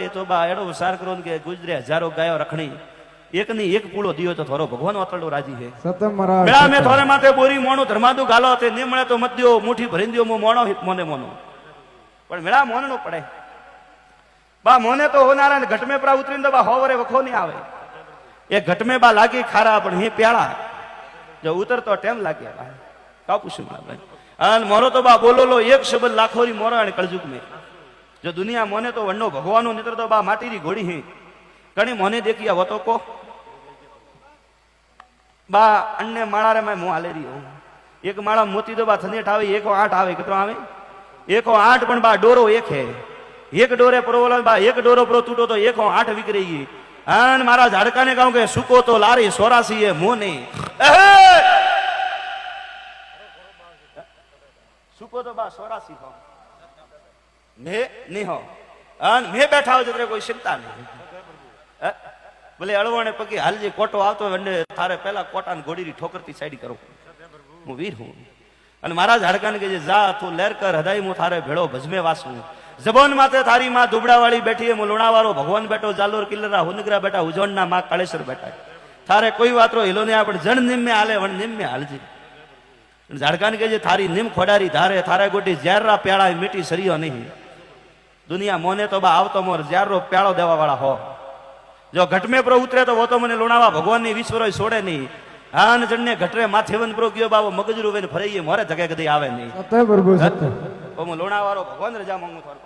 તો બા એડો વિચાર કરો કે ગુજરે હજારો ગાયો રખણી એક ની એક પૂળો દિયો તો થોરો ભગવાન અતળો રાજી છે સતમ મહારાજ બેડા મે થોરે માથે બોરી મોણું ધર્માદુ ગાલો તે ને મળે તો મત દ્યો મુઠી ભરી દ્યો મોણો મોને મોનો પણ મેળા મોન નો પડે બા મોને તો હોનારા ને ઘટમે પરા ઉતરીને તો બા હોવરે વખો નહીં આવે એ ઘટમે બા લાગી ખારા પણ હી પ્યાળા જો ઉતરતો ટેમ લાગે બા કાપુશું ભાઈ અને મોરો તો બા બોલો લો એક શબ્દ લાખોરી મોરો અને કળજુગ મે જો દુનિયા મોને તો વણનો ભગવાનો નિત્ર તો બા માટીની ઘોડી હી કણી મોને દેખિયા વતો કો બા અન્ને માળા રે મેં મું હાલે રહ્યો એક માળા મોતી તો બા થનેઠ આવે 108 આવે કેટલો આવે 108 પણ બા ડોરો એક હે એક ડોરે પરોવલો બા એક ડોરો પરો તૂટો તો 108 વિકરી ગઈ અને મારા ઝાડકાને કહું કે સુકો તો લારી 84 એ મોને સુકો તો બા 84 હો મે નહીં હો અને મે બેઠા હો જતરે કોઈ ચિંતા નહીં ભલે અળવાને પગે હાલજી કોટો આવતો વંડે તારે પેલા કોટાને ઘોડીની ઠોકરથી સાઈડ કરો હું વીર હું અને મારા ઝાડકાને કે જા તું લેર કર હદાઈ હું તારે ભેળો ભજમે વાસું જબોન માથે તારી માં દુબડા વાળી બેઠી હું લુણાવાળો ભગવાન બેઠો જાલોર કિલ્લરા હુનગરા બેઠા ઉજવણના માં કાળેશ્વર બેઠા તારે કોઈ વાતરો હિલો ને આપણે જણ નિમ્મે હાલે વણ નિમ્મે હાલજી ઝાડકાને કે તારી નિમ ખોડારી ધારે તારે ગોટી ઝેરરા પ્યાળા મીઠી સરિયો નહીં દુનિયા મોને તો બા આવતો મોર ઝેરરો પ્યાળો દેવા વાળા હો જો ઘટમે પ્રો ઉતરે તો वो तो મને લુણાવા ભગવાનની વિશ્વરો છોડે નહીં હાન જણને ઘટરે માથેવન પ્રો ગયો બાવો મગજરૂ વેને ફરાઈએ મોરે ધકે કદી આવે નહીં સત્ય પ્રભુ સત્ય હું લુણાવાળો ભગવાન રજા માંગુ થોર